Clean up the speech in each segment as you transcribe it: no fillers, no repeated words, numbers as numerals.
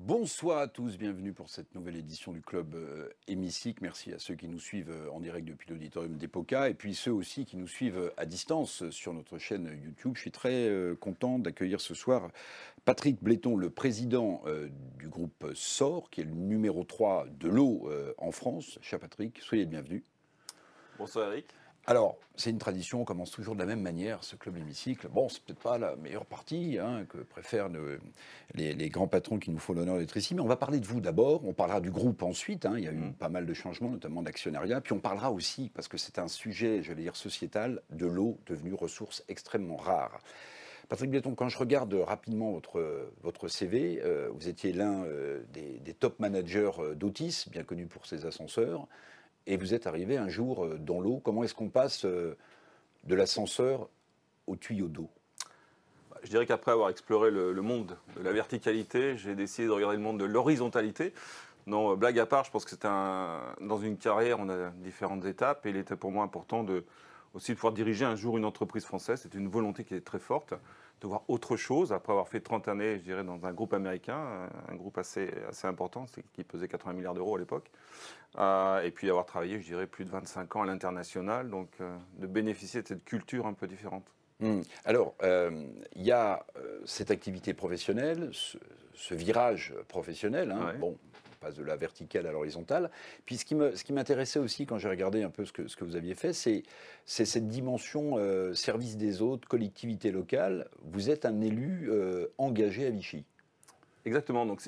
Bonsoir à tous, bienvenue pour cette nouvelle édition du Club Hémicycle. Merci à ceux qui nous suivent en direct depuis l'auditorium d'Epoca et puis ceux aussi qui nous suivent à distance sur notre chaîne YouTube. Je suis très content d'accueillir ce soir Patrick Bléton, le président du groupe SOR, qui est le numéro 3 de l'eau en France. Cher Patrick, soyez le bienvenu. Bonsoir Eric. Alors, c'est une tradition, on commence toujours de la même manière, ce club hémicycle. Bon, c'est peut-être pas la meilleure partie que préfèrent les grands patrons qui nous font l'honneur d'être ici, mais on va parler de vous d'abord, on parlera du groupe ensuite, il y a eu pas mal de changements, notamment d'actionnariat, puis on parlera aussi, parce que c'est un sujet, j'allais dire sociétal, de l'eau devenue ressource extrêmement rare. Patrick Bléton, quand je regarde rapidement votre CV, vous étiez l'un des top managers d'Otis, bien connu pour ses ascenseurs. Et vous êtes arrivé un jour dans l'eau. Comment est-ce qu'on passe de l'ascenseur au tuyau d'eau? Je dirais qu'après avoir exploré le monde de la verticalité, j'ai décidé de regarder le monde de l'horizontalité. Non, blague à part, je pense que dans une carrière, on a différentes étapes et il était pour moi important aussi de pouvoir diriger un jour une entreprise française. C'était une volonté qui est très forte, de voir autre chose. Après avoir fait 30 années, je dirais, dans un groupe américain, un groupe assez important, qui pesait 80 milliards d'euros à l'époque. Et puis avoir travaillé, je dirais, plus de 25 ans à l'international, donc de bénéficier de cette culture un peu différente. Alors, il y a cette activité professionnelle, ce virage professionnel. Ouais. Bon, on passe de la verticale à l'horizontale. Puis ce qui m'intéressait aussi quand j'ai regardé un peu ce que vous aviez fait, c'est cette dimension service des autres, collectivité locale. Vous êtes un élu engagé à Vichy. Exactement. Donc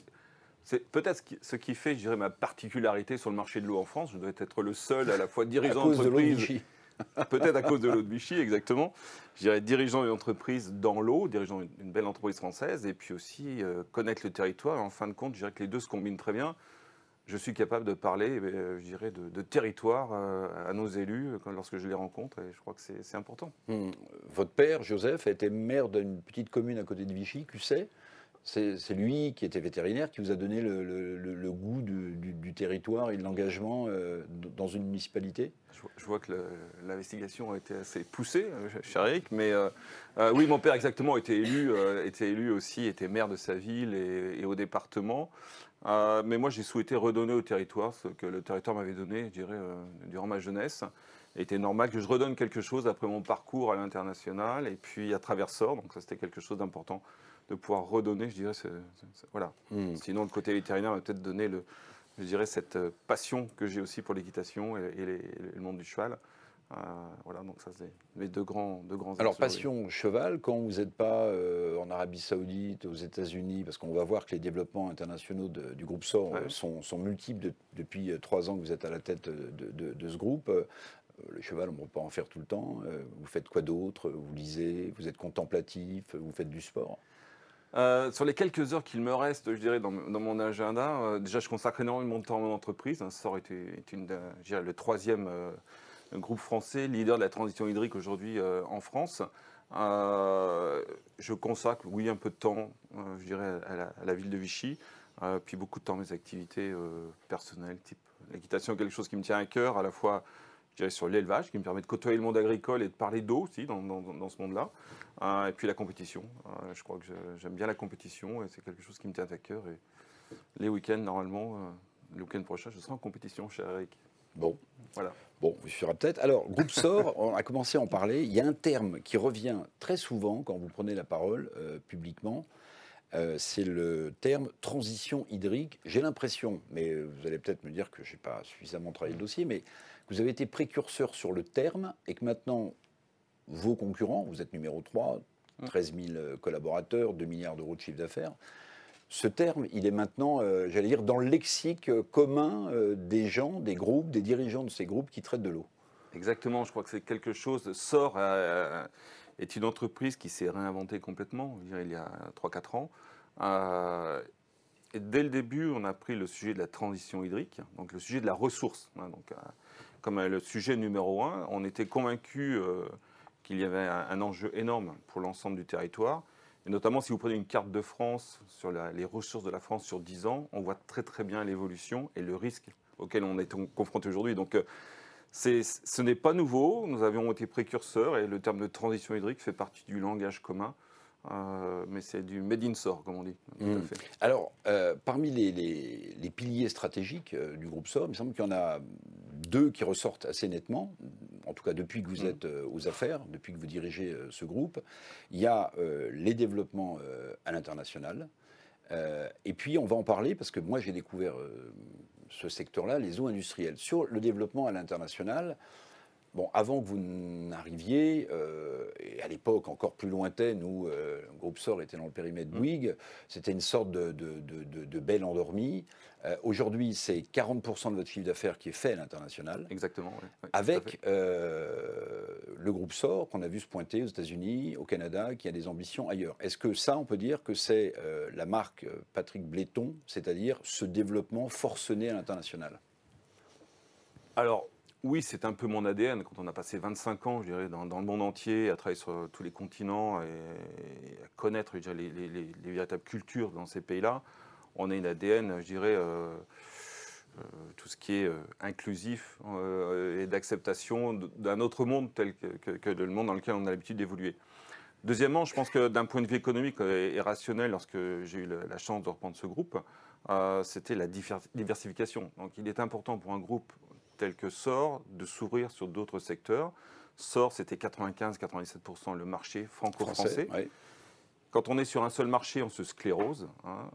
c'est peut-être ce qui fait, je dirais, ma particularité sur le marché de l'eau en France. Je dois être le seul à la fois dirigeant À cause de l'eau de d'entreprise. Vichy. Peut-être à cause de l'eau de Vichy, exactement. Je dirais dirigeant d'une entreprise dans l'eau, dirigeant une belle entreprise française, et puis aussi connaître le territoire. Et en fin de compte, je dirais que les deux se combinent très bien. Je suis capable de parler, je dirais, de territoire à nos élus lorsque je les rencontre, et je crois que c'est important. Votre père, Joseph, a été maire d'une petite commune à côté de Vichy, Cusset. C'est lui qui était vétérinaire qui vous a donné le goût du territoire et de l'engagement dans une municipalité. Je vois que l'investigation a été assez poussée, cher Eric, mais oui, mon père exactement était élu aussi, était maire de sa ville et au département. Mais moi, j'ai souhaité redonner au territoire ce que le territoire m'avait donné, je dirais, durant ma jeunesse. Il était normal que je redonne quelque chose après mon parcours à l'international et puis à travers SOR, donc ça c'était quelque chose d'important de pouvoir redonner, je dirais, voilà. Sinon, le côté vétérinaire m'a peut-être donné, je dirais, cette passion que j'ai aussi pour l'équitation et le monde du cheval. Voilà, donc ça, c'est mes deux grands Alors, axes, passion cheval, quand vous n'êtes pas en Arabie Saoudite, aux États-Unis, parce qu'on va voir que les développements internationaux du groupe SOR Ouais. sont multiples depuis 3 ans que vous êtes à la tête de ce groupe. Le cheval, on ne peut pas en faire tout le temps. Vous faites quoi d'autre? Vous lisez, vous êtes contemplatif, vous faites du sport? Sur les quelques heures qu'il me reste, je dirais, dans mon agenda, déjà, je consacre énormément de temps à mon entreprise. SOR est je dirais, le troisième groupe français, leader de la transition hydrique aujourd'hui en France. Je consacre, oui, un peu de temps, je dirais, à la ville de Vichy, puis beaucoup de temps à mes activités personnelles, type l'équitation, quelque chose qui me tient à cœur, à la fois je dirais, sur l'élevage, qui me permet de côtoyer le monde agricole et de parler d'eau aussi dans ce monde-là. Et puis la compétition. Je crois que j'aime bien la compétition et c'est quelque chose qui me tient à cœur. Et les week-ends, normalement, le week-end prochain, je serai en compétition, cher Eric. Bon. Voilà. Bon, vous suffira peut-être. Alors, groupe SOR, on a commencé à en parler. Il y a un terme qui revient très souvent quand vous prenez la parole publiquement. C'est le terme transition hydrique. J'ai l'impression, mais vous allez peut-être me dire que je n'ai pas suffisamment travaillé le dossier, mais que vous avez été précurseur sur le terme et que maintenant, vos concurrents, vous êtes numéro 3, 13 000 collaborateurs, 2 milliards d'euros de chiffre d'affaires. Ce terme, il est maintenant, j'allais dire, dans le lexique commun des gens, des groupes, des dirigeants de ces groupes qui traitent de l'eau. Exactement, je crois que c'est quelque chose. SOR est une entreprise qui s'est réinventée complètement, je dirais, il y a 3-4 ans. Et dès le début, on a pris le sujet de la transition hydrique, donc le sujet de la ressource. Donc, comme le sujet numéro 1, on était convaincus qu'il y avait un enjeu énorme pour l'ensemble du territoire. Et notamment, si vous prenez une carte de France sur les ressources de la France sur 10 ans, on voit très très bien l'évolution et le risque auquel on est confronté aujourd'hui. Donc, ce n'est pas nouveau. Nous avions été précurseurs et le terme de transition hydrique fait partie du langage commun mais c'est du made in SOR, comme on dit. Tout à fait. Alors, parmi les piliers stratégiques du groupe SOR, il me semble qu'il y en a deux qui ressortent assez nettement, en tout cas depuis que vous êtes aux affaires, depuis que vous dirigez ce groupe. Il y a les développements à l'international. Et puis, on va en parler parce que moi, j'ai découvert ce secteur-là, les eaux industrielles. Sur le développement à l'international, bon, avant que vous n'arriviez, et à l'époque encore plus lointaine où le groupe SOR était dans le périmètre Bouygues, c'était une sorte de belle endormie. Aujourd'hui, c'est 40% de votre chiffre d'affaires qui est fait à l'international. Exactement, oui. Oui, tout à Avec fait. le groupe SOR qu'on a vu se pointer aux États-Unis, au Canada, qui a des ambitions ailleurs. Est-ce que ça, on peut dire que c'est la marque Patrick Bléton, c'est-à-dire ce développement forcené à l'international? Alors, oui, c'est un peu mon ADN. Quand on a passé 25 ans, je dirais, dans le monde entier, à travailler sur tous les continents et à connaître, je dirais, les véritables cultures dans ces pays-là, on a une ADN, je dirais, tout ce qui est inclusif et d'acceptation d'un autre monde tel que le monde dans lequel on a l'habitude d'évoluer. Deuxièmement, je pense que d'un point de vue économique et rationnel, lorsque j'ai eu la chance de reprendre ce groupe, c'était la diversification. Donc il est important pour un groupe tel que SOR de s'ouvrir sur d'autres secteurs. SOR, c'était 95-97% le marché franco-français. Ouais. Quand on est sur un seul marché, on se sclérose.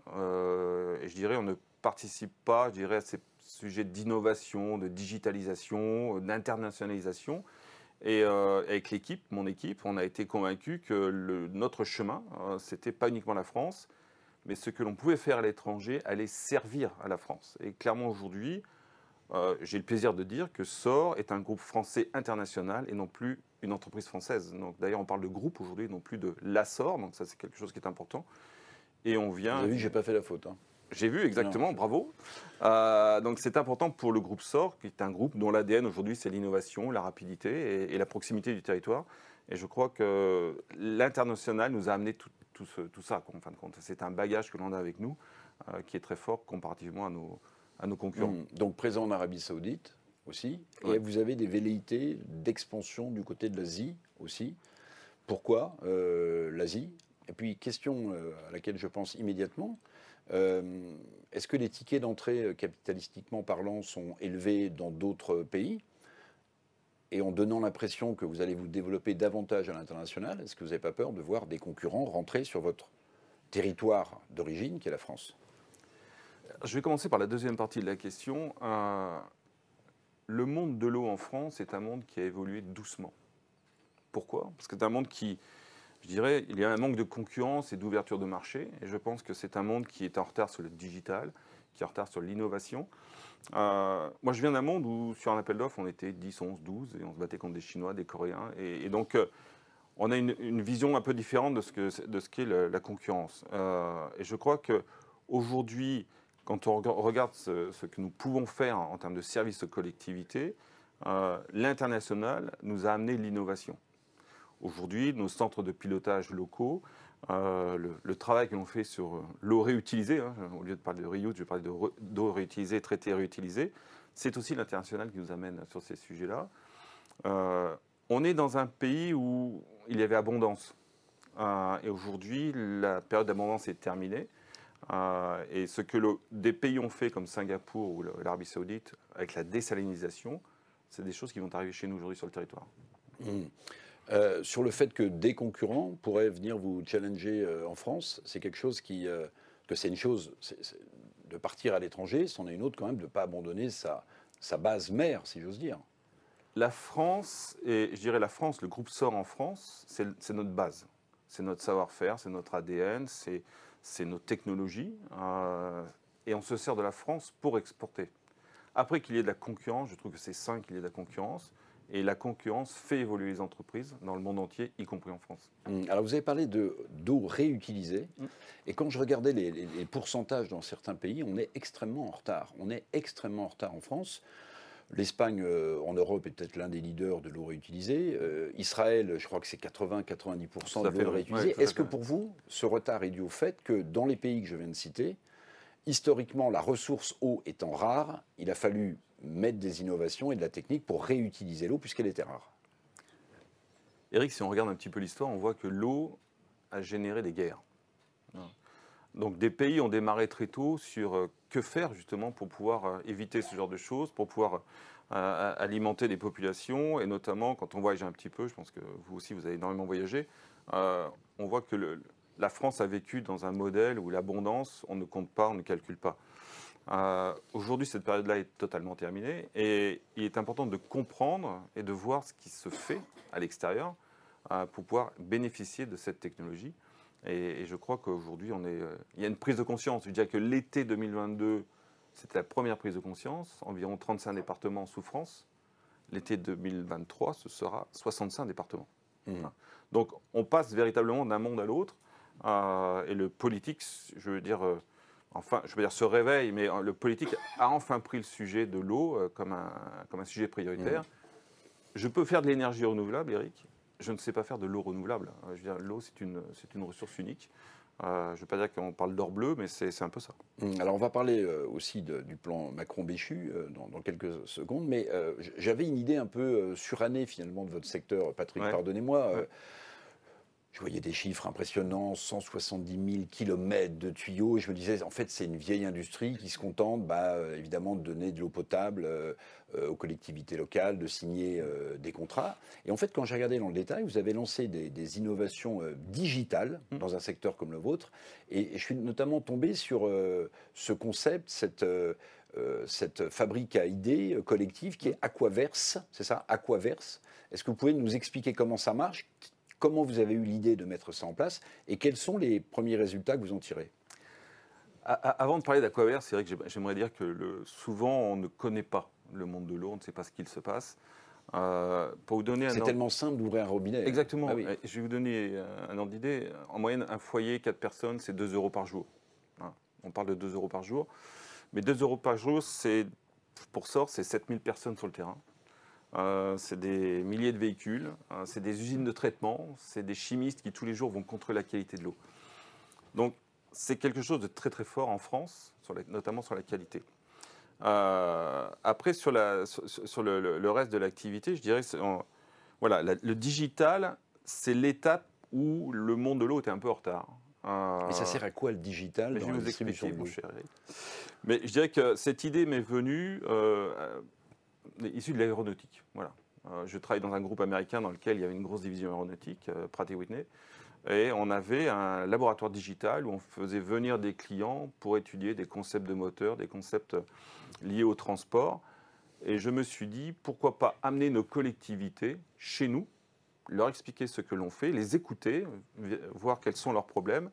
Et je dirais, on ne participe pas, je dirais, à ces sujets d'innovation, de digitalisation, d'internationalisation. Et avec l'équipe, mon équipe, on a été convaincus que notre chemin, c'était pas uniquement la France, mais ce que l'on pouvait faire à l'étranger allait servir à la France. Et clairement aujourd'hui, j'ai le plaisir de dire que SOR est un groupe français international et non plus une entreprise française. Donc d'ailleurs, on parle de groupe aujourd'hui, non plus de la SOR. Donc ça, c'est quelque chose qui est important. Et on vient. Vous avez vu, j'ai pas fait la faute. Hein. J'ai vu, exactement, Non, bravo. Donc c'est important pour le groupe SOR, qui est un groupe dont l'ADN aujourd'hui, c'est l'innovation, la rapidité et la proximité du territoire. Et je crois que l'international nous a amené tout ça, en fin de compte. C'est un bagage que l'on a avec nous, qui est très fort comparativement à nos concurrents. Donc présent en Arabie Saoudite aussi. Ouais. Et vous avez des velléités d'expansion du côté de l'Asie aussi. Pourquoi l'Asie? Et puis, question à laquelle je pense immédiatement. Est-ce que les tickets d'entrée, capitalistiquement parlant, sont élevés dans d'autres pays? Et en donnant l'impression que vous allez vous développer davantage à l'international, est-ce que vous n'avez pas peur de voir des concurrents rentrer sur votre territoire d'origine, qui est la France? Je vais commencer par la deuxième partie de la question. Le monde de l'eau en France est un monde qui a évolué doucement. Pourquoi? Parce que c'est un monde qui, je dirais, il y a un manque de concurrence et d'ouverture de marché. Et je pense que c'est un monde qui est en retard sur le digital, qui est en retard sur l'innovation. Moi, je viens d'un monde où, sur un appel d'offres, on était 10, 11, 12, et on se battait contre des Chinois, des Coréens. Et donc, on a une vision un peu différente de ce qu'est la concurrence. Et je crois qu'aujourd'hui, quand on regarde ce que nous pouvons faire en termes de services aux collectivités, l'international nous a amené l'innovation. Aujourd'hui, nos centres de pilotage locaux, le travail que l'on fait sur l'eau réutilisée, hein, au lieu de parler de reuse, je vais parler d'eau réutilisée, traitée, réutilisée, c'est aussi l'international qui nous amène sur ces sujets-là. On est dans un pays où il y avait abondance. Et aujourd'hui, la période d'abondance est terminée. Et ce que des pays ont fait, comme Singapour ou l'Arabie Saoudite, avec la désalinisation, c'est des choses qui vont arriver chez nous aujourd'hui sur le territoire. Sur le fait que des concurrents pourraient venir vous challenger en France, c'est quelque chose que c'est une chose de partir à l'étranger, c'en est une autre quand même de ne pas abandonner sa base mère, si j'ose dire. La France, et je dirais la France, le groupe SOR en France, c'est notre base. C'est notre savoir-faire, c'est notre ADN, c'est nos technologies. Et on se sert de la France pour exporter. Après qu'il y ait de la concurrence, je trouve que c'est sain qu'il y ait de la concurrence. Et la concurrence fait évoluer les entreprises dans le monde entier, y compris en France. Alors vous avez parlé d'eau réutilisée. Et quand je regardais les pourcentages dans certains pays, on est extrêmement en retard. On est extrêmement en retard en France. L'Espagne, en Europe, est peut-être l'un des leaders de l'eau réutilisée. Israël, je crois que c'est 80-90% de l'eau réutilisée. Est-ce que pour vous, ce retard est dû au fait que dans les pays que je viens de citer, historiquement, la ressource eau étant rare, il a fallu mettre des innovations et de la technique pour réutiliser l'eau puisqu'elle était rare? Eric, si on regarde un petit peu l'histoire, on voit que l'eau à générer des guerres. Donc des pays ont démarré très tôt sur que faire justement pour pouvoir éviter ce genre de choses, pour pouvoir alimenter des populations, et notamment quand on voyage un petit peu, je pense que vous aussi vous avez énormément voyagé, on voit que la France a vécu dans un modèle où l'abondance, on ne compte pas, on ne calcule pas. Aujourd'hui, cette période-là est totalement terminée et il est important de comprendre et de voir ce qui se fait à l'extérieur pour pouvoir bénéficier de cette technologie. Et je crois qu'aujourd'hui, il y a une prise de conscience. Je dirais que l'été 2022, c'était la première prise de conscience, environ 35 départements en souffrance. L'été 2023, ce sera 65 départements. Donc, on passe véritablement d'un monde à l'autre. Et le politique, je veux dire, se réveille, mais le politique a enfin pris le sujet de l'eau comme un sujet prioritaire. Je peux faire de l'énergie renouvelable, Eric. Je ne sais pas faire de l'eau renouvelable. Je veux dire, l'eau, c'est une ressource unique. Je ne veux pas dire qu'on parle d'or bleu, mais c'est un peu ça. Alors, on va parler aussi du plan Macron-Béchu dans quelques secondes, mais j'avais une idée un peu surannée, finalement, de votre secteur. Patrick, pardonnez-moi. Je voyais des chiffres impressionnants, 170 000 kilomètres de tuyaux, et je me disais, en fait, c'est une vieille industrie qui se contente, évidemment, de donner de l'eau potable aux collectivités locales, de signer des contrats. Et en fait, quand j'ai regardé dans le détail, vous avez lancé des innovations digitales dans un secteur comme le vôtre, et je suis notamment tombé sur ce concept, cette fabrique à idées collective qui est Aquaverse, c'est ça, Aquaverse. Est-ce que vous pouvez nous expliquer comment ça marche ? Comment vous avez eu l'idée de mettre ça en place et quels sont les premiers résultats que vous en tirez? Avant de parler d'Aquaverse, c'est vrai que j'aimerais dire que souvent on ne connaît pas le monde de l'eau, on ne sait pas ce qu'il se passe. Pour vous donner c'est tellement simple d'ouvrir un robinet. Exactement. Ah oui. Je vais vous donner un ordre d'idée. En moyenne, un foyer, 4 personnes, c'est 2 € par jour. On parle de 2 € par jour. Mais 2 € par jour, pour SOR, c'est 7000 personnes sur le terrain. C'est des milliers de véhicules, c'est des usines de traitement, c'est des chimistes qui tous les jours vont contrôler la qualité de l'eau. Donc c'est quelque chose de très très fort en France, notamment sur la qualité. Après sur le reste de l'activité, je dirais le digital, c'est l'étape où le monde de l'eau était un peu en retard. Et ça sert à quoi le digital dans la distribution de l'eau ? Mais je dirais que cette idée m'est venue issu de l'aéronautique. Voilà. Je travaille dans un groupe américain dans lequel il y avait une grosse division aéronautique, Pratt & Whitney, et on avait un laboratoire digital où on faisait venir des clients pour étudier des concepts de moteur, des concepts liés au transport. Et je me suis dit, pourquoi pas amener nos collectivités chez nous, leur expliquer ce que l'on fait, les écouter, voir quels sont leurs problèmes,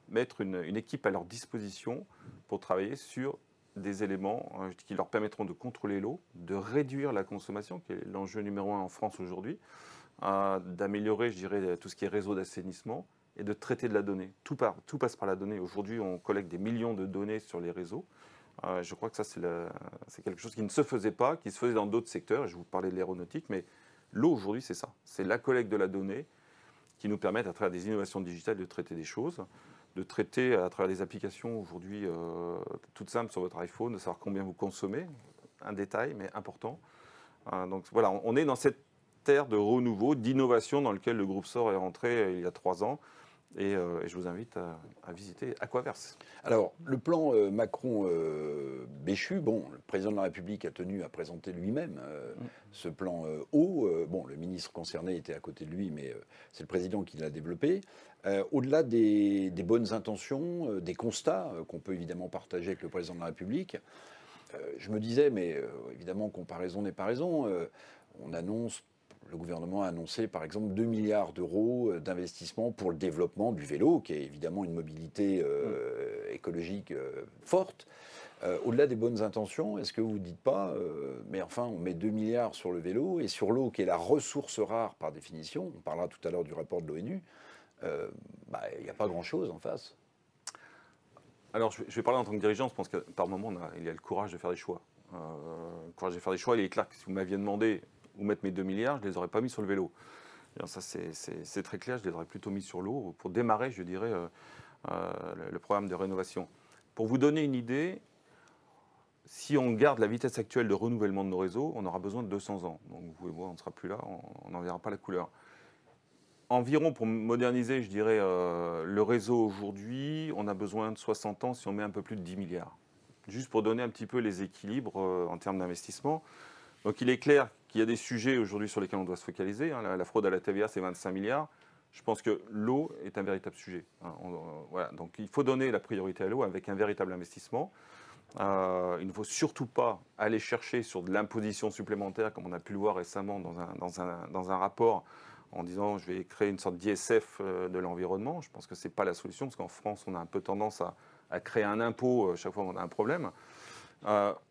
mettre une équipe à leur disposition pour travailler sur des éléments qui leur permettront de contrôler l'eau, de réduire la consommation, qui est l'enjeu numéro 1 en France aujourd'hui, d'améliorer, je dirais, tout ce qui est réseau d'assainissement et de traiter de la donnée. Tout passe par la donnée. Aujourd'hui, on collecte des millions de données sur les réseaux. Je crois que ça, c'est quelque chose qui ne se faisait pas, qui se faisait dans d'autres secteurs. Je vous parlais de l'aéronautique, mais l'eau, aujourd'hui, c'est ça. C'est la collecte de la donnée qui nous permet, à travers des innovations digitales, de traiter des choses, de traiter à travers des applications aujourd'hui toutes simples sur votre iPhone, de savoir combien vous consommez, un détail mais important. Donc voilà, on est dans cette ère de renouveau, d'innovation dans lequel le groupe SOR est rentré il y a 3 ans. Et je vous invite à visiter Aquaverse. Alors, le plan Macron-Béchu, le président de la République a tenu à présenter lui-même ce plan eau. Le ministre concerné était à côté de lui, mais c'est le président qui l'a développé. Au-delà des bonnes intentions, des constats qu'on peut évidemment partager avec le président de la République, je me disais, mais évidemment, comparaison n'est pas raison. Le gouvernement a annoncé, par exemple, 2 milliards d'euros d'investissement pour le développement du vélo, qui est évidemment une mobilité écologique forte. Au-delà des bonnes intentions, est-ce que vous ne dites pas, mais enfin, on met 2 milliards sur le vélo et sur l'eau, qui est la ressource rare par définition, on parlera tout à l'heure du rapport de l'ONU, il n'y a pas grand-chose en face. Alors, je vais parler en tant que dirigeant, je pense que par moment, il y a le courage de faire des choix. Le courage de faire des choix, il est clair que si vous m'aviez demandé où mettre mes 2 milliards, je ne les aurais pas mis sur le vélo. Ça, c'est très clair, je les aurais plutôt mis sur l'eau pour démarrer, je dirais, le programme de rénovation. Pour vous donner une idée, si on garde la vitesse actuelle de renouvellement de nos réseaux, on aura besoin de 200 ans. Donc vous et moi, on ne sera plus là, on n'en verra pas la couleur. environ, pour moderniser, je dirais, le réseau aujourd'hui, on a besoin de 60 ans si on met un peu plus de 10 milliards. Juste pour donner un petit peu les équilibres en termes d'investissement. Donc il est clair qu'il y a des sujets aujourd'hui sur lesquels on doit se focaliser. Hein. La fraude à la TVA, c'est 25 milliards. Je pense que l'eau est un véritable sujet. Hein. Voilà. Donc il faut donner la priorité à l'eau avec un véritable investissement. Il ne faut surtout pas aller chercher sur de l'imposition supplémentaire, comme on a pu le voir récemment dans un rapport, en disant je vais créer une sorte d'ISF de l'environnement. Je pense que ce n'est pas la solution, parce qu'en France, on a un peu tendance à créer un impôt chaque fois qu'on a un problème.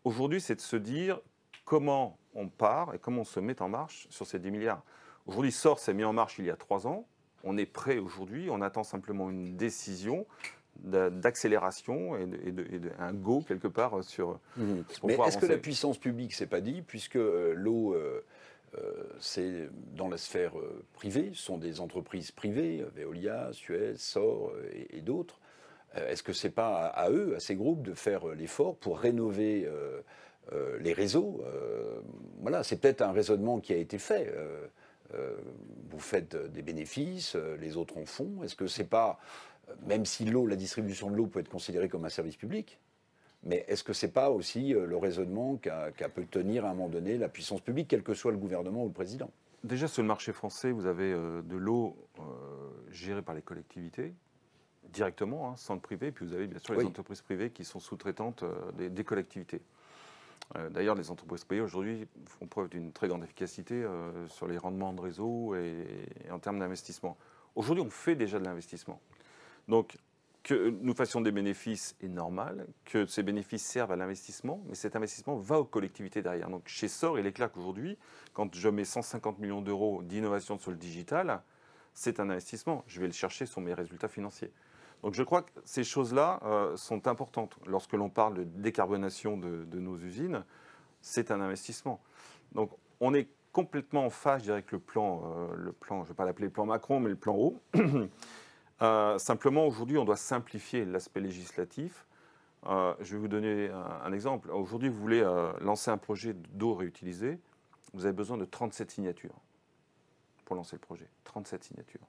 Aujourd'hui, c'est de se dire comment on part et comment on se met en marche sur ces 10 milliards. Aujourd'hui, SOR s'est mis en marche il y a 3 ans. On est prêt aujourd'hui, on attend simplement une décision d'accélération et un go quelque part sur. Mais est-ce que la puissance publique s'est pas dit, puisque l'eau, c'est dans la sphère privée, ce sont des entreprises privées, Veolia, Suez, SOR et d'autres, est-ce que c'est pas à eux, à ces groupes, de faire l'effort pour rénover les réseaux? Voilà, c'est peut-être un raisonnement qui a été fait. Vous faites des bénéfices, les autres en font. Est-ce que c'est pas, même si l'eau, la distribution de l'eau peut être considérée comme un service public, mais est-ce que c'est pas aussi le raisonnement qu'a peut tenir à un moment donné la puissance publique, quel que soit le gouvernement ou le président? Déjà, sur le marché français, vous avez de l'eau gérée par les collectivités, directement, hein, sans le privé, puis vous avez bien sûr les entreprises privées qui sont sous-traitantes des collectivités. D'ailleurs, les entreprises privées aujourd'hui font preuve d'une très grande efficacité sur les rendements de réseau et en termes d'investissement. Aujourd'hui, on fait déjà de l'investissement. Donc, que nous fassions des bénéfices est normal, que ces bénéfices servent à l'investissement, mais cet investissement va aux collectivités derrière. Donc, chez SOR, il est clair qu'aujourd'hui, quand je mets 150 millions d'euros d'innovation sur le digital, c'est un investissement. Je vais le chercher sur mes résultats financiers. Donc je crois que ces choses-là sont importantes. Lorsque l'on parle de décarbonation de nos usines, c'est un investissement. Donc on est complètement en phase, je dirais, avec le plan, je ne vais pas l'appeler le plan Macron, mais le plan haut. Simplement, aujourd'hui, on doit simplifier l'aspect législatif. Je vais vous donner un exemple. Aujourd'hui, vous voulez lancer un projet d'eau réutilisée, vous avez besoin de 37 signatures pour lancer le projet. 37 signatures.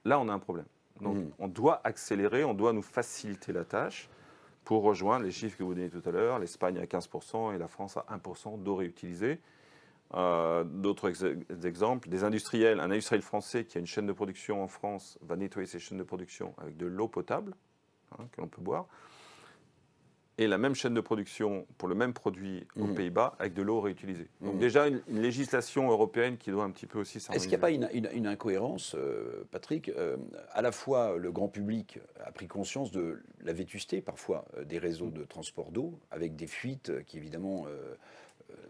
Là, on a un problème. Donc, on doit accélérer, on doit nous faciliter la tâche pour rejoindre les chiffres que vous donnez tout à l'heure, l'Espagne à 15% et la France à 1% d'eau réutilisée. D'autres exemples, des industriels, un industriel français qui a une chaîne de production en France va nettoyer ses chaînes de production avec de l'eau potable, hein, que l'on peut boire, et la même chaîne de production pour le même produit aux Pays-Bas avec de l'eau réutilisée. Donc déjà une législation européenne qui doit un petit peu aussi s'harmoniser. Est-ce qu'il n'y a pas une incohérence, Patrick? À la fois, le grand public a pris conscience de la vétusté parfois des réseaux de transport d'eau, avec des fuites qui évidemment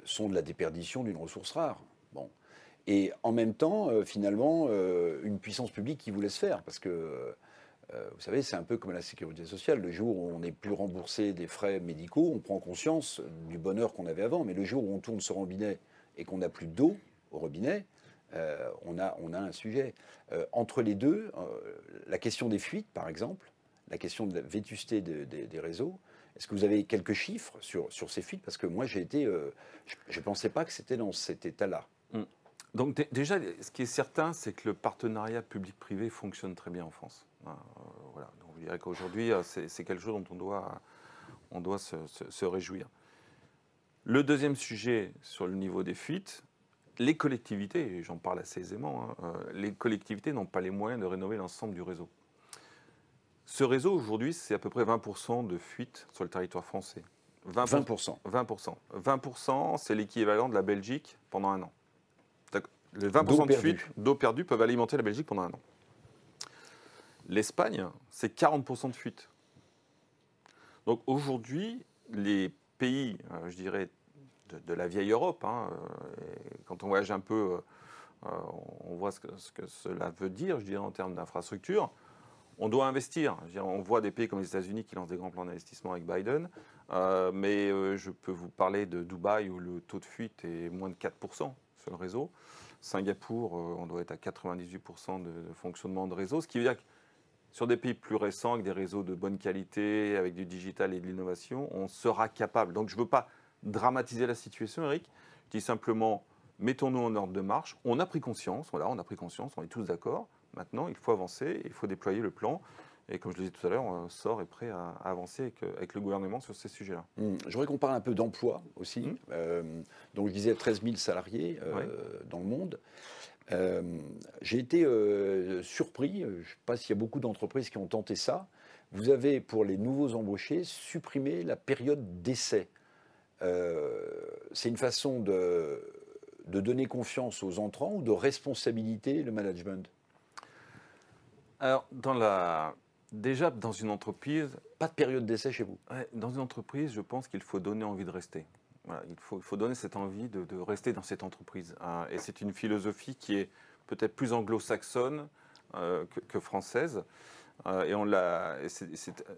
sont de la déperdition d'une ressource rare. Bon. Et en même temps, finalement, une puissance publique qui vous laisse faire, parce que vous savez, c'est un peu comme la sécurité sociale. Le jour où on n'est plus remboursé des frais médicaux, on prend conscience du bonheur qu'on avait avant. Mais le jour où on tourne ce robinet et qu'on n'a plus d'eau au robinet, on a un sujet. Entre les deux, la question des fuites, par exemple, la question de la vétusté des réseaux, est-ce que vous avez quelques chiffres sur ces fuites? Parce que moi, je ne pensais pas que c'était dans cet état-là. Donc déjà, ce qui est certain, c'est que le partenariat public-privé fonctionne très bien en France. Voilà. Donc, je dirais qu'aujourd'hui, c'est quelque chose dont on doit se réjouir. Le deuxième sujet sur le niveau des fuites, les collectivités, et j'en parle assez aisément, hein, les collectivités n'ont pas les moyens de rénover l'ensemble du réseau. Ce réseau, aujourd'hui, c'est à peu près 20% de fuites sur le territoire français. 20%. 20%. 20%, c'est l'équivalent de la Belgique pendant un an. Les 20% de fuites d'eau perdue peuvent alimenter la Belgique pendant un an. L'Espagne, c'est 40% de fuites. Donc aujourd'hui, les pays, je dirais, de la vieille Europe, hein, quand on voyage un peu, on voit ce que cela veut dire, je dirais, en termes d'infrastructure. On doit investir. Je veux dire, on voit des pays comme les États-Unis qui lancent des grands plans d'investissement avec Biden, mais je peux vous parler de Dubaï où le taux de fuite est moins de 4% sur le réseau. Singapour, on doit être à 98% de fonctionnement de réseau, ce qui veut dire que sur des pays plus récents, avec des réseaux de bonne qualité, avec du digital et de l'innovation, on sera capable. Donc je ne veux pas dramatiser la situation, Eric. Je dis simplement, mettons-nous en ordre de marche. On a pris conscience, voilà, on a pris conscience, on est tous d'accord. Maintenant, il faut avancer, il faut déployer le plan. Et comme je le disais tout à l'heure, SOR est prêt à avancer avec le gouvernement sur ces sujets-là. Je voudrais qu'on parle un peu d'emploi aussi. Donc je disais 13 000 salariés Ouais. dans le monde. J'ai été surpris, je ne sais pas s'il y a beaucoup d'entreprises qui ont tenté ça. Vous avez, pour les nouveaux embauchés, supprimé la période d'essai. C'est une façon de donner confiance aux entrants ou de responsabiliser le management? Alors, déjà, dans une entreprise, Pas de période d'essai chez vous? ouais, je pense qu'il faut donner envie de rester. Voilà, il faut donner cette envie de rester dans cette entreprise. Et c'est une philosophie qui est peut-être plus anglo-saxonne que française.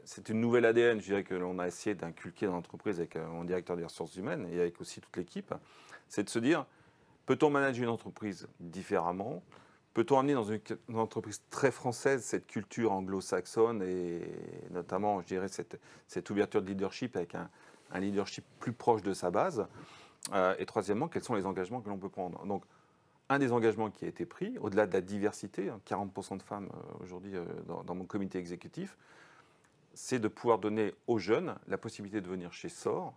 C'est une nouvelle ADN, je dirais, que l'on a essayé d'inculquer dans l'entreprise avec mon directeur des ressources humaines et avec aussi toute l'équipe. C'est de se dire, peut-on manager une entreprise différemment? Peut-on amener dans une entreprise très française cette culture anglo-saxonne et notamment, je dirais, cette ouverture de leadership avec un leadership plus proche de sa base? Et troisièmement, quels sont les engagements que l'on peut prendre? Donc, un des engagements qui a été pris, au-delà de la diversité, 40% de femmes aujourd'hui dans mon comité exécutif, c'est de pouvoir donner aux jeunes la possibilité de venir chez SOR,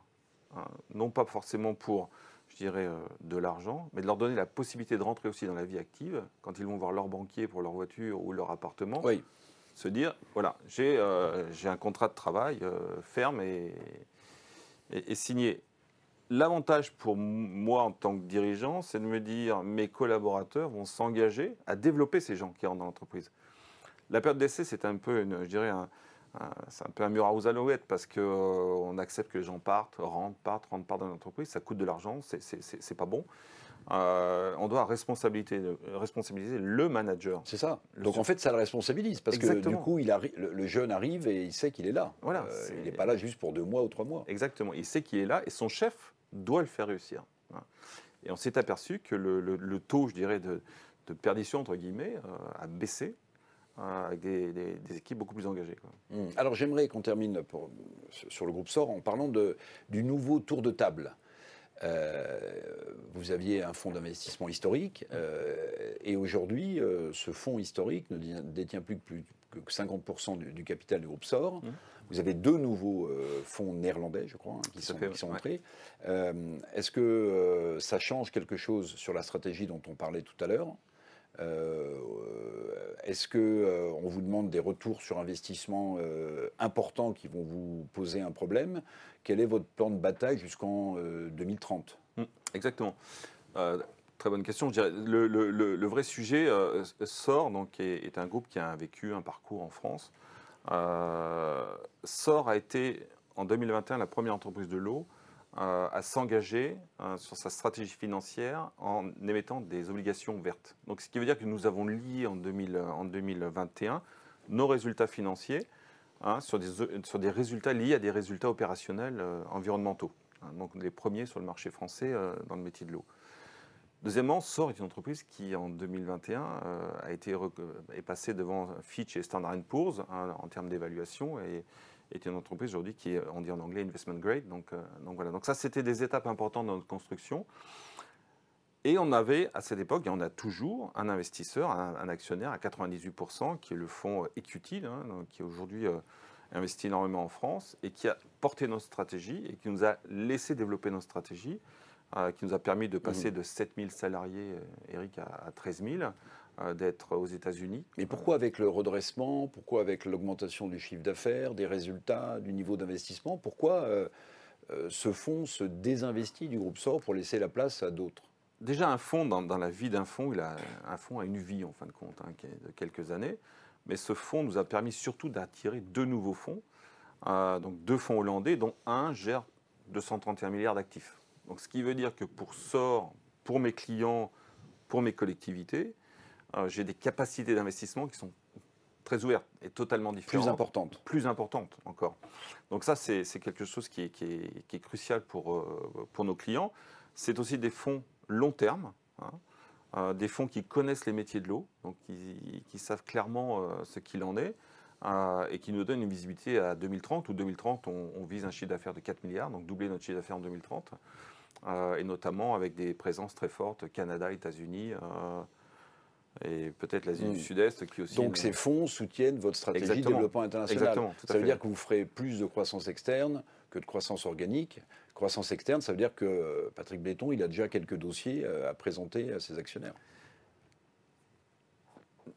non pas forcément pour, je dirais, de l'argent, mais de leur donner la possibilité de rentrer aussi dans la vie active, quand ils vont voir leur banquier pour leur voiture ou leur appartement, Oui. se dire, voilà, j'ai un contrat de travail ferme et signé. L'avantage pour moi en tant que dirigeant, c'est de me dire, mes collaborateurs vont s'engager à développer ces gens qui rentrent dans l'entreprise. La période d'essai, c'est un peu, je dirais, c'est un peu un mur à aux alouettes parce qu'on accepte que les gens rentrent dans l'entreprise, ça coûte de l'argent, c'est pas bon. On doit responsabiliser le manager. C'est ça. Donc en fait, ça le responsabilise parce que du Exactement. coup, le jeune arrive et il sait qu'il est là. Voilà, Il n'est pas là juste pour 2 mois ou 3 mois. Exactement. Il sait qu'il est là et son chef doit le faire réussir. Voilà. Et on s'est aperçu que le taux, je dirais, de perdition, entre guillemets, a baissé avec des équipes beaucoup plus engagées, quoi. Alors j'aimerais qu'on termine sur le groupe SOR en parlant du nouveau tour de table. Vous aviez un fonds d'investissement historique et aujourd'hui, ce fonds historique ne détient plus que 50% du capital du groupe SOR. Vous avez 2 nouveaux fonds néerlandais, je crois, qui sont entrés. Est-ce que ça change quelque chose sur la stratégie dont on parlait tout à l'heure? Est-ce qu'on vous demande des retours sur investissement importants qui vont vous poser un problème? Quel est votre plan de bataille jusqu'en 2030? Exactement. Très bonne question. Je dirais, le vrai sujet, SOR donc, est un groupe qui a vécu un parcours en France. SOR a été, en 2021, la première entreprise de l'eau à s'engager sur sa stratégie financière en émettant des obligations vertes. Donc, ce qui veut dire que nous avons lié en 2021 nos résultats financiers sur des résultats liés à des résultats opérationnels environnementaux. Donc, les premiers sur le marché français dans le métier de l'eau. Deuxièmement, SOR est une entreprise qui, en 2021, est passée devant Fitch et Standard & Poor's en termes d'évaluation et est une entreprise aujourd'hui qui est, on dit en anglais, investment grade. Donc voilà. Donc ça, c'était des étapes importantes dans notre construction. Et on avait, à cette époque, et on a toujours, un investisseur, un actionnaire à 98%, qui est le fonds Equity, qui aujourd'hui investit énormément en France et qui a porté notre stratégie et qui nous a laissé développer notre stratégie, qui nous a permis de passer de 7000 salariés, Eric, à 13 000, d'être aux États-Unis. Mais pourquoi avec le redressement? Pourquoi avec l'augmentation du chiffre d'affaires, des résultats, du niveau d'investissement? Pourquoi ce fonds se désinvestit du groupe SOR pour laisser la place à d'autres? Déjà, un fonds, dans la vie d'un fonds, un fonds a une vie, en fin de compte, qui est de quelques années. Mais ce fonds nous a permis surtout d'attirer 2 nouveaux fonds, donc 2 fonds hollandais, dont un gère 231 milliards d'actifs. Donc, ce qui veut dire que pour SOR, pour mes clients, pour mes collectivités, j'ai des capacités d'investissement qui sont très ouvertes et totalement différentes. Plus importantes. Plus importantes encore. Donc ça, c'est quelque chose qui est crucial pour nos clients. C'est aussi des fonds long terme, des fonds qui connaissent les métiers de l'eau, donc qui savent clairement ce qu'il en est, et qui nous donnent une visibilité à 2030. Où 2030, on vise un chiffre d'affaires de 4 milliards, donc doubler notre chiffre d'affaires en 2030. et notamment avec des présences très fortes, Canada, États-Unis, et peut-être l'Asie du Sud-Est qui aussi. Donc ces fonds soutiennent votre stratégie de Exactement. développement international. Exactement, tout à Ça veut fait. dire que vous ferez plus de croissance externe que de croissance organique. Croissance externe, ça veut dire que Patrick Bléton, il a déjà quelques dossiers à présenter à ses actionnaires.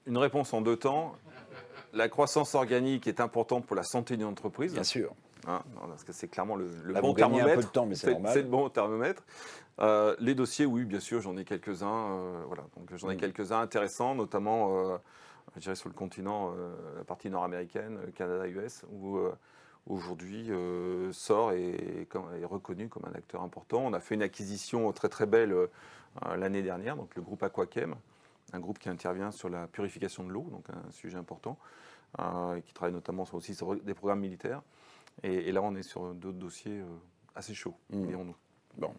Une réponse en 2 temps. La croissance organique est importante pour la santé d'une entreprise. Bien sûr. Hein, parce que c'est clairement le Là, bon vous gagnez thermomètre. un peu de temps, mais c'est normal. C'est le bon thermomètre. Les dossiers, oui, bien sûr, j'en ai quelques-uns. Voilà, donc j'en ai quelques-uns intéressants, notamment, je dirais sur le continent, la partie nord-américaine, Canada, US, où aujourd'hui SOR est reconnu comme un acteur important. On a fait une acquisition très très belle l'année dernière, donc le groupe Aquachem, un groupe qui intervient sur la purification de l'eau, donc un sujet important, et qui travaille notamment aussi sur des programmes militaires. Et là, on est sur d'autres dossiers assez chauds, dirons-nous. Bon.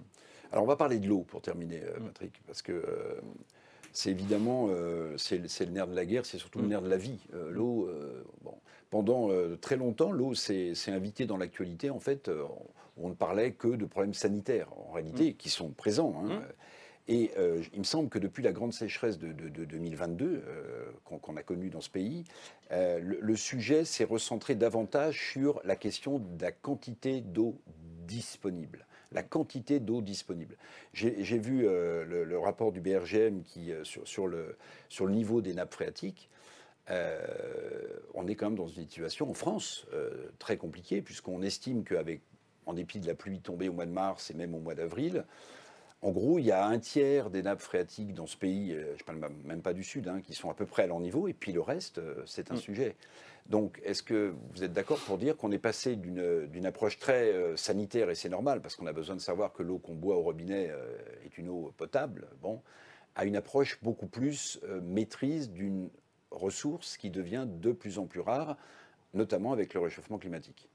Alors, on va parler de l'eau pour terminer, Patrick, parce que c'est évidemment c'est le nerf de la guerre, c'est surtout le nerf de la vie. L'eau, bon, pendant très longtemps, l'eau s'est invitée dans l'actualité. En fait, on ne parlait que de problèmes sanitaires, en réalité, qui sont présents. Hein. Et il me semble que depuis la grande sécheresse de 2022 qu'on a connue dans ce pays, le sujet s'est recentré davantage sur la question de la quantité d'eau disponible. La quantité d'eau disponible. J'ai vu le rapport du BRGM sur le niveau des nappes phréatiques. On est quand même dans une situation en France très compliquée, puisqu'on estime qu'en dépit de la pluie tombée au mois de mars et même au mois d'avril, en gros, il y a un tiers des nappes phréatiques dans ce pays, je ne parle même pas du Sud, hein, qui sont à peu près à leur niveau, et puis le reste, c'est un sujet. Donc, est-ce que vous êtes d'accord pour dire qu'on est passé d'une approche très sanitaire, et c'est normal, parce qu'on a besoin de savoir que l'eau qu'on boit au robinet est une eau potable, bon, à une approche beaucoup plus maîtrise d'une ressource qui devient de plus en plus rare, notamment avec le réchauffement climatique?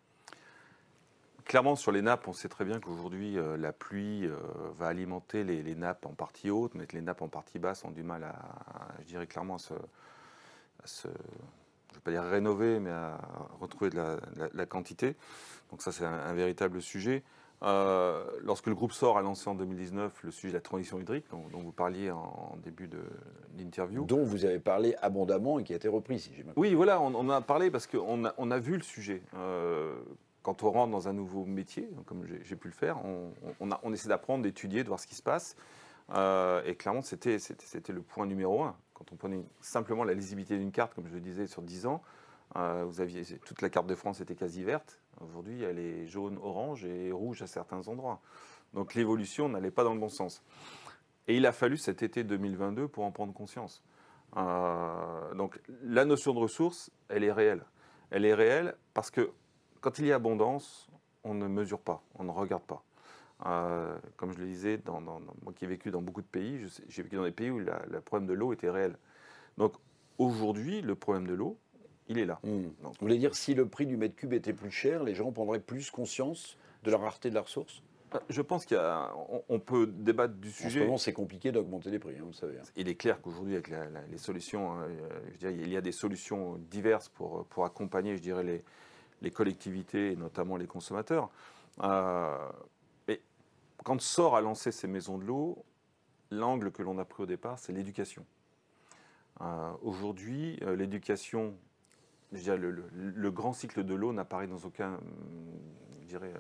Clairement, sur les nappes, on sait très bien qu'aujourd'hui, la pluie va alimenter les nappes en partie haute, mais que les nappes en partie basse ont du mal je dirais clairement, je ne vais pas dire rénover, mais à retrouver de la quantité. Donc ça, c'est un véritable sujet. Lorsque le groupe SOR a lancé en 2019 le sujet de la transition hydrique, dont vous parliez en début de l'interview. Dont vous avez parlé abondamment et qui a été repris, si j'ai bien compris. Oui, voilà, on en a parlé parce qu'on a vu le sujet. Quand on rentre dans un nouveau métier, comme j'ai pu le faire, on essaie d'apprendre, d'étudier, de voir ce qui se passe. Et clairement, c'était le point numéro 1. Quand on prenait simplement la lisibilité d'une carte, comme je le disais, sur 10 ans, vous aviez toute la carte de France était quasi verte. Aujourd'hui, elle est jaune, orange et rouge à certains endroits. Donc l'évolution n'allait pas dans le bon sens. Et il a fallu cet été 2022 pour en prendre conscience. Donc la notion de ressource, elle est réelle. Elle est réelle parce que quand il y a abondance, on ne mesure pas, on ne regarde pas. Comme je le disais, moi qui ai vécu dans beaucoup de pays, j'ai vécu dans des pays où le problème de l'eau était réel. Donc aujourd'hui, le problème de l'eau, il est là. Donc, vous voulez dire, si le prix du mètre cube était plus cher, les gens prendraient plus conscience de la rareté de la ressource? Je pense qu'on peut débattre du sujet. En ce moment, c'est compliqué d'augmenter les prix, hein, vous savez. Il est clair qu'aujourd'hui, avec les solutions, je dirais, il y a des solutions diverses pour accompagner, je dirais, les collectivités et notamment les consommateurs. Mais quand SOR a lancé ces maisons de l'eau, l'angle que l'on a pris au départ, c'est l'éducation. Aujourd'hui, l'éducation, je dirais, le grand cycle de l'eau n'apparaît dans aucun, je dirais,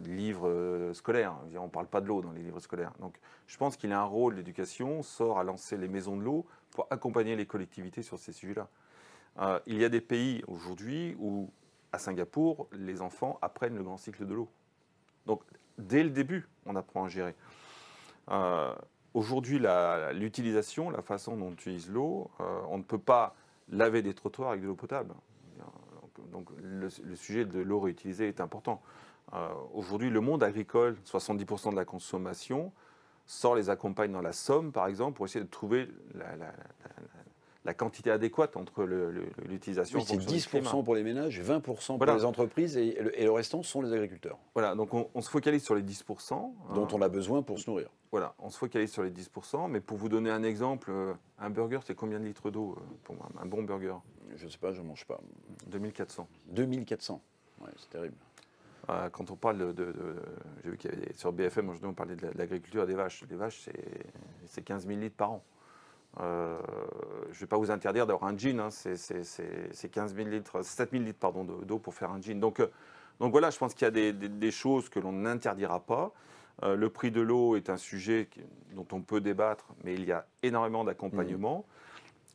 livre scolaire. On ne parle pas de l'eau dans les livres scolaires. Donc, je pense qu'il a un rôle d'éducation. SOR a lancé les maisons de l'eau pour accompagner les collectivités sur ces sujets-là. Il y a des pays aujourd'hui où, à Singapour, les enfants apprennent le grand cycle de l'eau. Donc, dès le début, on apprend à gérer. Aujourd'hui, l'utilisation, la façon dont on utilise l'eau, on ne peut pas laver des trottoirs avec de l'eau potable. Donc le sujet de l'eau réutilisée est important. Aujourd'hui, le monde agricole, 70% de la consommation, SOR les accompagne dans la Somme, par exemple, pour essayer de trouver la quantité adéquate entre l'utilisation. Oui, c'est 10% pour les ménages, 20% pour les entreprises et le restant sont les agriculteurs. Voilà, donc on se focalise sur les 10%. Dont on a besoin pour se nourrir. Voilà, on se focalise sur les 10%, mais pour vous donner un exemple, un burger, c'est combien de litres d'eau pour un bon burger? Je ne sais pas, je ne mange pas. 2400. 2400, ouais, c'est terrible. Quand on parle j'ai vu qu'il y avait sur BFM, aujourd'hui, on parlait de l'agriculture des vaches. Les vaches, c'est 15 000 litres par an. Je ne vais pas vous interdire d'avoir un gin, hein. C'est 15 000 litres, 7 000 litres pardon, d'eau pour faire un gin. Donc voilà, je pense qu'il y a des choses que l'on n'interdira pas. Le prix de l'eau est un sujet dont on peut débattre, mais il y a énormément d'accompagnement.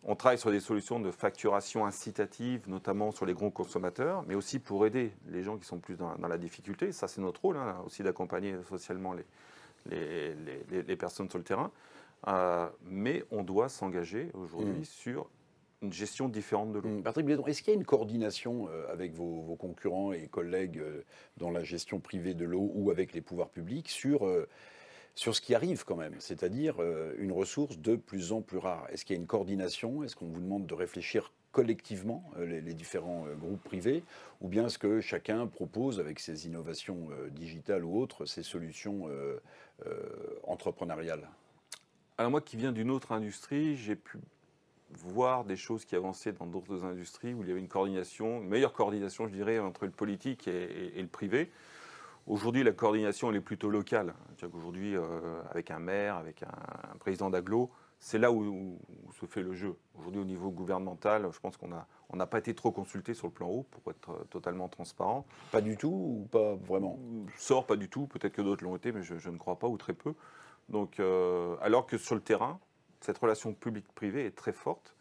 On travaille sur des solutions de facturation incitative, notamment sur les gros consommateurs, mais aussi pour aider les gens qui sont plus dans la difficulté. Ça, c'est notre rôle, hein, aussi d'accompagner socialement les personnes sur le terrain. Mais on doit s'engager aujourd'hui sur une gestion différente de l'eau. Patrick Blédon, est-ce qu'il y a une coordination avec vos concurrents et collègues dans la gestion privée de l'eau ou avec les pouvoirs publics sur ce qui arrive quand même, c'est-à-dire une ressource de plus en plus rare? Est-ce qu'il y a une coordination? Est-ce qu'on vous demande de réfléchir collectivement, les différents groupes privés, ou bien est-ce que chacun propose, avec ses innovations digitales ou autres, ses solutions entrepreneuriales? Alors moi qui viens d'une autre industrie, j'ai pu voir des choses qui avançaient dans d'autres industries où il y avait une meilleure coordination, je dirais, entre le politique et le privé. Aujourd'hui, la coordination, elle est plutôt locale. C'est-à-dire qu'aujourd'hui, avec un maire, avec un président d'agglo, c'est là où se fait le jeu. Aujourd'hui, au niveau gouvernemental, je pense qu'on n'a pas été trop consulté sur le plan haut, pour être totalement transparent. Pas du tout ou pas vraiment? Pas du tout. Peut-être que d'autres l'ont été, mais je ne crois pas, ou très peu. Donc, alors que sur le terrain, cette relation publique-privée est très forte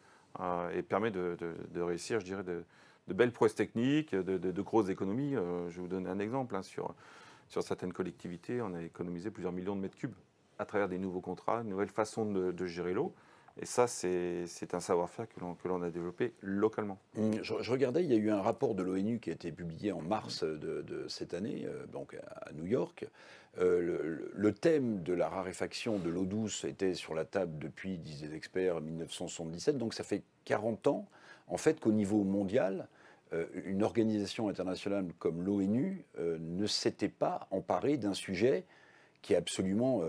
et permet de réussir, je dirais, de belles prouesses techniques, de grosses économies. Je vais vous donner un exemple. Hein, sur certaines collectivités, on a économisé plusieurs millions de mètres cubes à travers des nouveaux contrats, une nouvelle façon de gérer l'eau. Et ça, c'est un savoir-faire que l'on a développé localement. Je regardais, il y a eu un rapport de l'ONU qui a été publié en mars de cette année, donc à New York. Le thème de la raréfaction de l'eau douce était sur la table depuis, disent les experts, 1977. Donc ça fait 40 ans, en fait, qu'au niveau mondial, une organisation internationale comme l'ONU ne s'était pas emparée d'un sujet qui est absolument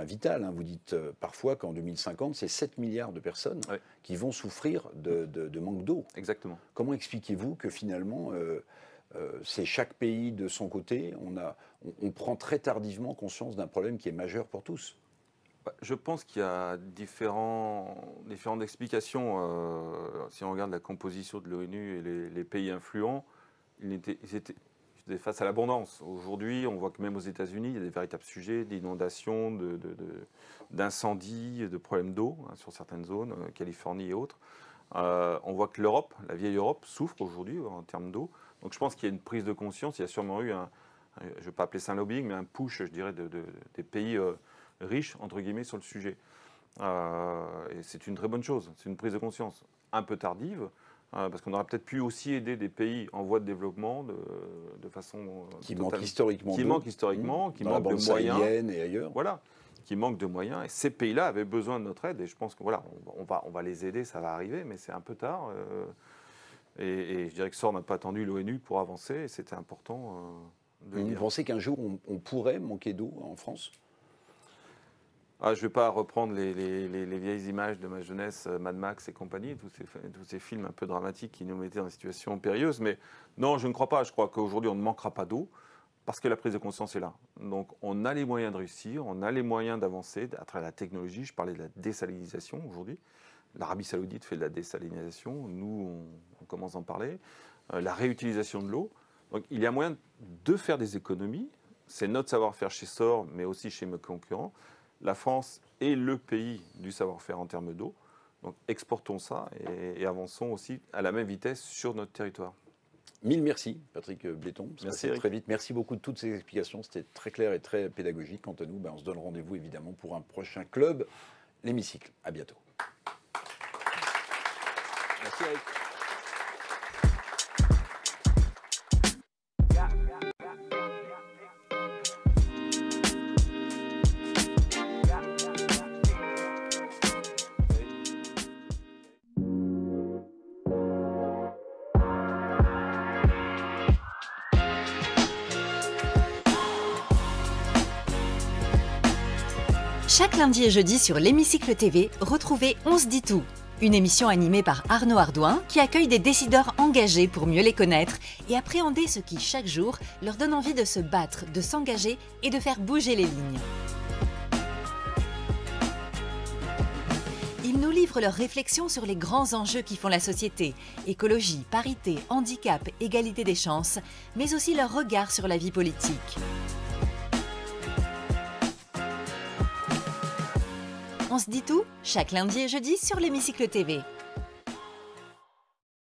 vital. Hein. Vous dites parfois qu'en 2050, c'est 7 milliards de personnes qui vont souffrir de manque d'eau. Exactement. Comment expliquez-vous que finalement, c'est chaque pays de son côté, on prend très tardivement conscience d'un problème qui est majeur pour tous? Je pense qu'il y a différentes explications. Si on regarde la composition de l'ONU et les pays influents, ils étaient face à l'abondance. Aujourd'hui, on voit que même aux États-Unis, il y a des véritables sujets d'inondations, d'incendies, de problèmes d'eau sur certaines zones, Californie et autres. On voit que l'Europe, la vieille Europe, souffre aujourd'hui en termes d'eau. Donc je pense qu'il y a une prise de conscience. Il y a sûrement eu je ne vais pas appeler ça un lobbying, mais un push, je dirais, des pays riches, entre guillemets, sur le sujet. Et c'est une très bonne chose. C'est une prise de conscience un peu tardive, parce qu'on aurait peut-être pu aussi aider des pays en voie de développement de façon qui manquent historiquement, qui manquent de moyens et ailleurs. Voilà, qui manquent de moyens. Et ces pays-là avaient besoin de notre aide. Et je pense que voilà, on va les aider, ça va arriver, mais c'est un peu tard. Et je dirais que SOR n'a pas attendu l'ONU pour avancer. Et c'était important de le dire. Vous pensez qu'un jour on pourrait manquer d'eau en France? Je ne vais pas reprendre les vieilles images de ma jeunesse, Mad Max et compagnie, tous ces films un peu dramatiques qui nous mettaient dans des situations périlleuses. Mais non, je ne crois pas. Je crois qu'aujourd'hui, on ne manquera pas d'eau parce que la prise de conscience est là. Donc, on a les moyens de réussir, on a les moyens d'avancer à travers la technologie. Je parlais de la désalinisation aujourd'hui. L'Arabie Saoudite fait de la désalinisation. Nous, on commence à en parler. La réutilisation de l'eau. Donc, il y a moyen de faire des économies. C'est notre savoir-faire chez SOR, mais aussi chez mes concurrents. La France est le pays du savoir-faire en termes d'eau. Donc exportons ça et avançons aussi à la même vitesse sur notre territoire. Mille merci, Patrick Blédon. Merci très vite. Merci beaucoup de toutes ces explications. C'était très clair et très pédagogique. Quant à nous, on se donne rendez-vous évidemment pour un prochain club, l'Hémicycle. À bientôt. Merci Eric. Chaque lundi et jeudi sur l'Hémicycle TV, retrouvez On se dit tout. Une émission animée par Arnaud Ardouin qui accueille des décideurs engagés pour mieux les connaître et appréhender ce qui, chaque jour, leur donne envie de se battre, de s'engager et de faire bouger les lignes. Ils nous livrent leurs réflexions sur les grands enjeux qui font la société, écologie, parité, handicap, égalité des chances, mais aussi leur regard sur la vie politique. On se dit tout, chaque lundi et jeudi sur l'Hémicycle TV.